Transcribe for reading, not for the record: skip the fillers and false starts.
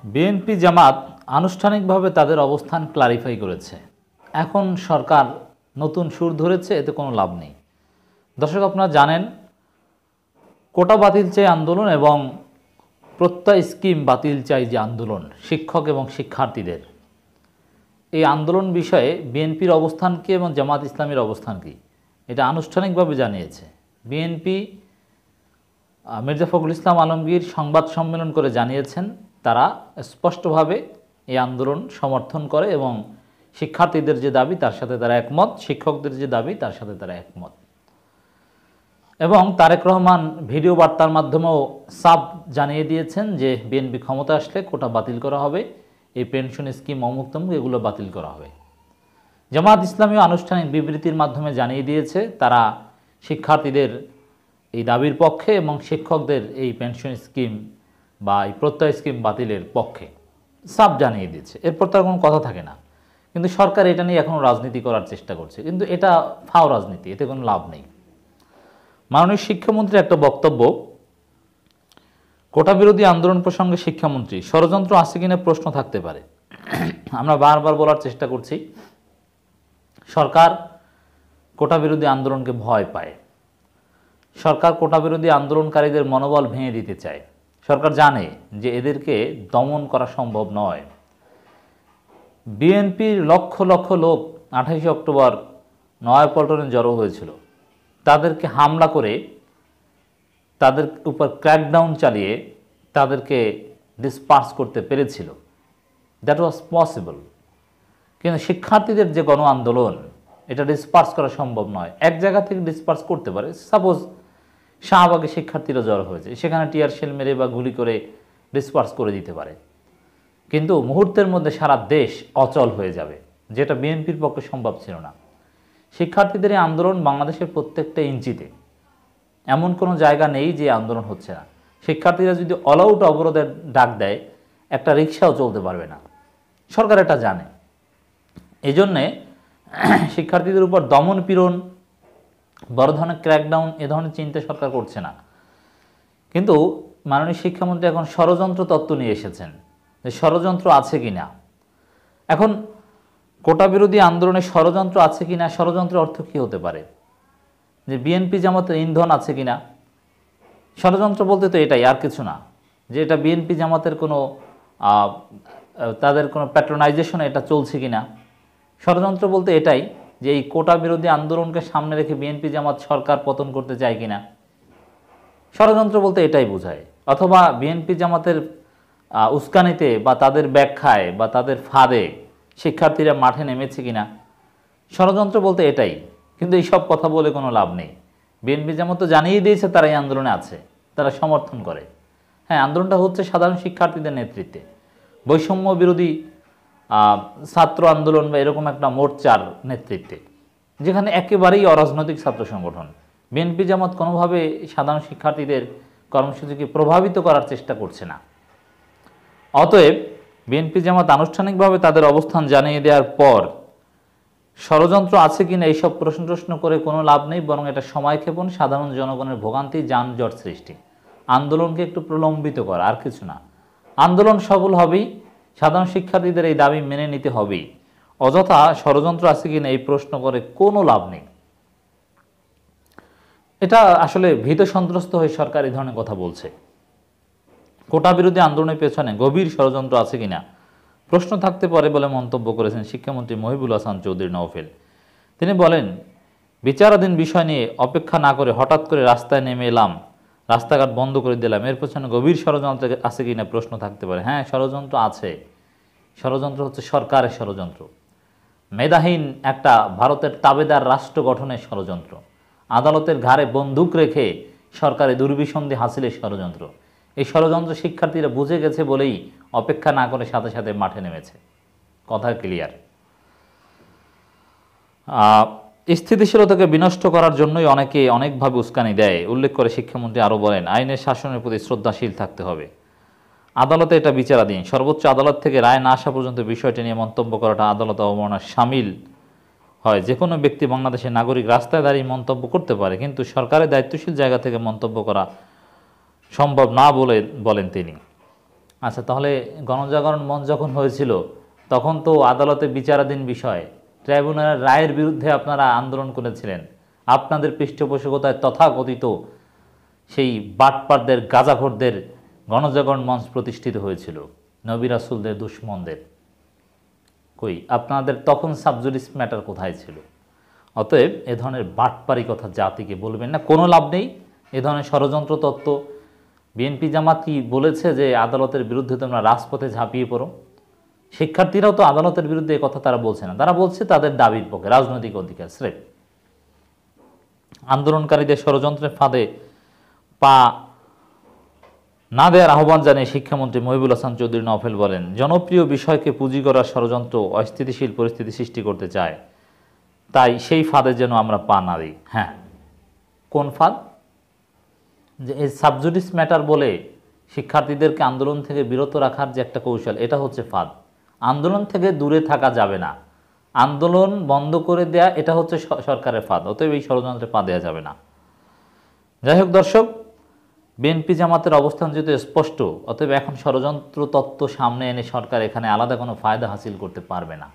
BNP জামাত আনুষ্ঠানিকভাবে তাদের অবস্থান ক্লারিফাই করেছে। এখন সরকার নতুন সুর ধরেছে, এতে কোনো লাভ নেই। দর্শক, আপনারা জানেন কোটা বাতিল চাই আন্দোলন এবং প্রত্যয় স্কিম বাতিল চাই যে আন্দোলন শিক্ষক এবং শিক্ষার্থীদের, এই আন্দোলন বিষয়ে বিএনপির অবস্থান কী এবং জামাত ইসলামীর অবস্থান কী এটা আনুষ্ঠানিকভাবে জানিয়েছে। বিএনপি মির্জা ফখরুল ইসলাম আলমগীর সংবাদ সম্মেলন করে জানিয়েছেন তারা স্পষ্টভাবে এই আন্দোলন সমর্থন করে এবং শিক্ষার্থীদের যে দাবি তার সাথে তারা একমত, শিক্ষকদের যে দাবি তার সাথে তারা একমত। এবং তারেক রহমান ভিডিও বার্তার মাধ্যমেও সাফ জানিয়ে দিয়েছেন যে বিএনপি ক্ষমতা আসলে কোটা বাতিল করা হবে, এই পেনশন স্কিম অমুক তমুক এগুলো বাতিল করা হবে। জামাত ইসলামীও আনুষ্ঠানিক বিবৃতির মাধ্যমে জানিয়ে দিয়েছে তারা শিক্ষার্থীদের এই দাবির পক্ষে এবং শিক্ষকদের এই পেনশন স্কিম বা এই প্রত্যয় স্কিম বাতিলের পক্ষে সাফ জানিয়ে দিয়েছে। এরপর তার কোনো কথা থাকে না। কিন্তু সরকার এটা নিয়ে এখনও রাজনীতি করার চেষ্টা করছে, কিন্তু এটা ফাও রাজনীতি, এতে কোনো লাভ নেই। মাননীয় শিক্ষামন্ত্রীর একটা বক্তব্য, কোটা বিরোধী আন্দোলন প্রসঙ্গে শিক্ষামন্ত্রী, ষড়যন্ত্র আছে কিনা প্রশ্ন থাকতে পারে। আমরা বারবার বলার চেষ্টা করছি সরকার কোটা বিরোধী আন্দোলনকে ভয় পায়, সরকার কোটা বিরোধী আন্দোলনকারীদের মনোবল ভেঙে দিতে চায়। সরকার জানে যে এদেরকে দমন করা সম্ভব নয়। বিএনপির লক্ষ লক্ষ লোক 28 অক্টোবর নয়াপল্টনে জড়ো হয়েছিল, তাদেরকে হামলা করে তাদের উপর ক্র্যাকডাউন চালিয়ে তাদেরকে ডিসপার্স করতে পেরেছিল, দ্যাট ওয়াজ পসিবল। কিন্তু শিক্ষার্থীদের যে গণ আন্দোলন, এটা ডিসপার্স করা সম্ভব নয়। এক জায়গা থেকে ডিসপার্স করতে পারে, সাপোজ শাহবাগে শিক্ষার্থীরা জড়ো হয়েছে, সেখানে টিয়ার শেল মেরে বা গুলি করে ডিসপার্স করে দিতে পারে, কিন্তু মুহূর্তের মধ্যে সারা দেশ অচল হয়ে যাবে, যেটা বিএনপির পক্ষে সম্ভব ছিল না। শিক্ষার্থীদের এই আন্দোলন বাংলাদেশের প্রত্যেকটা ইঞ্চিতে, এমন কোনো জায়গা নেই যে আন্দোলন হচ্ছে না। শিক্ষার্থীরা যদি অল আউট অবরোধের ডাক দেয়, একটা রিক্সাও চলতে পারবে না। সরকার এটা জানে। এই জন্যে শিক্ষার্থীদের উপর দমন পীড়ন, বড় ধরনের ক্র্যাকডাউন এ ধরনের চিন্তা সরকার করছে না। কিন্তু মাননীয় শিক্ষামন্ত্রী এখন ষড়যন্ত্র তত্ত্ব নিয়ে এসেছেন যে ষড়যন্ত্র আছে কিনা। এখন কোটা বিরোধী আন্দোলনে ষড়যন্ত্র আছে কিনা, ষড়যন্ত্রের অর্থ কী হতে পারে? যে বিএনপি জামাতের ইন্ধন আছে কিনা। ষড়যন্ত্র বলতে তো এটাই, আর কিছু না, যে এটা বিএনপি জামাতের কোনো তাদের কোনো প্যাট্রোনাইজেশন এটা চলছে কিনা। ষড়যন্ত্র বলতে এটাই যে এই কোটা বিরোধী আন্দোলনকে সামনে রেখে বিএনপি জামাত সরকার পতন করতে চায় কিনা। ষড়যন্ত্র বলতে এটাই বোঝায়। অথবা বিএনপি জামাতের উস্কানিতে বা তাদের ব্যাখ্যায় বা তাদের ফাঁদে শিক্ষার্থীরা মাঠে নেমেছে কিনা। ষড়যন্ত্র বলতে এটাই। কিন্তু এই সব কথা বলে কোনো লাভ নেই। বিএনপি জামাত তো জানিয়ে দিয়েছে তারা এই আন্দোলনে আছে, তারা সমর্থন করে। হ্যাঁ, আন্দোলনটা হচ্ছে সাধারণ শিক্ষার্থীদের নেতৃত্বে, বৈষম্য বিরোধী ছাত্র আন্দোলন বা এরকম একটা মোর্চার নেতৃত্বে, যেখানে একেবারেই অরাজনৈতিক ছাত্র সংগঠন। বিএনপি জামাত কোনোভাবে সাধারণ শিক্ষার্থীদের কর্মসূচিকে প্রভাবিত করার চেষ্টা করছে না। অতএব বিএনপি জামাত আনুষ্ঠানিকভাবে তাদের অবস্থান জানিয়ে দেওয়ার পর ষড়যন্ত্র আছে কিনা এইসব প্রশ্ন করে কোনো লাভ নেই, বরং এটা সময়ক্ষেপণ, সাধারণ জনগণের ভোগান্তি, যানজট সৃষ্টি, আন্দোলনকে একটু প্রলম্বিত করা, আর কিছু না। আন্দোলন সফল হবেই, সাধারণ শিক্ষার্থীদের এই দাবি মেনে নিতে হবেই। অযথা ষড়যন্ত্র আছে কিনা এই প্রশ্ন করে কোনো লাভ নেই। এটা আসলে ভীত সন্ত্রস্ত হয়ে সরকার এই ধরনের কথা বলছে। কোটা বিরোধী আন্দোলনের পেছনে গভীর ষড়যন্ত্র আছে কিনা প্রশ্ন থাকতে পারে বলে মন্তব্য করেছেন শিক্ষামন্ত্রী মহিবুল হাসান চৌধুরী নওফেল। তিনি বলেন, বিচারাধীন বিষয় নিয়ে অপেক্ষা না করে হঠাৎ করে রাস্তায় নেমে এলাম, রাস্তাঘাট বন্ধ করে দিলাম, এর পেছনে গভীর ষড়যন্ত্র আছে কিনা প্রশ্ন থাকতে পারে। হ্যাঁ, ষড়যন্ত্র আছে। ষড়যন্ত্র হচ্ছে সরকারের ষড়যন্ত্র, মেধাহীন একটা ভারতের তাবেদার রাষ্ট্র গঠনের ষড়যন্ত্র, আদালতের ঘাড়ে বন্দুক রেখে সরকারে দুর্বিসন্ধি হাসিলের ষড়যন্ত্র। এই ষড়যন্ত্র শিক্ষার্থীরা বুঝে গেছে বলেই অপেক্ষা না করে সাথে সাথে মাঠে নেমেছে। কথা ক্লিয়ার। স্থিতিশীলতাকে বিনষ্ট করার জন্যই অনেকে অনেকভাবে উস্কানি দেয় উল্লেখ করে শিক্ষামন্ত্রী আরও বলেন, আইনের শাসনের প্রতি শ্রদ্ধাশীল থাকতে হবে। আদালতে এটা বিচারাধীন, সর্বোচ্চ আদালত থেকে রায় না আসা পর্যন্ত বিষয়টি নিয়ে মন্তব্য করাটা আদালত অবমাননার শামিল হয়। যে কোনো ব্যক্তি বাংলাদেশের নাগরিক রাস্তায় দাঁড়িয়ে মন্তব্য করতে পারে, কিন্তু সরকারের দায়িত্বশীল জায়গা থেকে মন্তব্য করা সম্ভব না বলেন তিনি। আচ্ছা, তাহলে গণজাগরণ মঞ্চ যখন হয়েছিল তখন তো আদালতে বিচারাধীন বিষয়, ট্রাইব্যুনালের রায়ের বিরুদ্ধে আপনারা আন্দোলন করেছিলেন। আপনাদের পৃষ্ঠপোষকতায় তথাকথিত সেই বাটপারদের, গাঁজাখোরদের গণজাগরণ মঞ্চ প্রতিষ্ঠিত হয়েছিল, নবী রাসূলদের দুশমনদের। কই আপনাদের তখন সাবজুডিস ম্যাটার কোথায় ছিল? অতএব এ ধরনের বাটপারি কথা জাতিকে বলবেন না, কোনো লাভ নেই। এ ধরনের ষড়যন্ত্র তত্ত্ব বিএনপি জামাত কি বলেছে যে আদালতের বিরুদ্ধে তোমরা রাজপথে ঝাঁপিয়ে পড়ো? শিক্ষার্থীরাও তো আদালতের বিরুদ্ধে কথা তারা বলছে না, তারা বলছে তাদের দাবির পক্ষে, রাজনৈতিক অধিকার স্রেফ। আন্দোলনকারীদের ষড়যন্ত্রের ফাঁদে পা না দেওয়ার আহ্বান জানিয়ে শিক্ষামন্ত্রী মহিবুল হাসান চৌধুরী নফেল বলেন, জনপ্রিয় বিষয়কে পুঁজি করার ষড়যন্ত্র অস্থিতিশীল পরিস্থিতি সৃষ্টি করতে চায়, তাই সেই ফাঁদে যেন আমরা পা না দিই। হ্যাঁ, কোন ফাঁদ? যে এই সাবজুডিস ম্যাটার বলে শিক্ষার্থীদেরকে আন্দোলন থেকে বিরত রাখার যে একটা কৌশল, এটা হচ্ছে ফাঁদ। আন্দোলন থেকে দূরে থাকা যাবে না, আন্দোলন বন্ধ করে দেয়া, এটা হচ্ছে সরকারের ফাঁদ। অতএব এই ষড়যন্ত্রে পা দেওয়া যাবে না। যাই হোক দর্শক, বিএনপি জামাতের অবস্থান যেহেতু স্পষ্ট, অতএব এখন ষড়যন্ত্র তত্ত্ব সামনে এনে সরকার এখানে আলাদা কোনো ফায়দা হাসিল করতে পারবে না।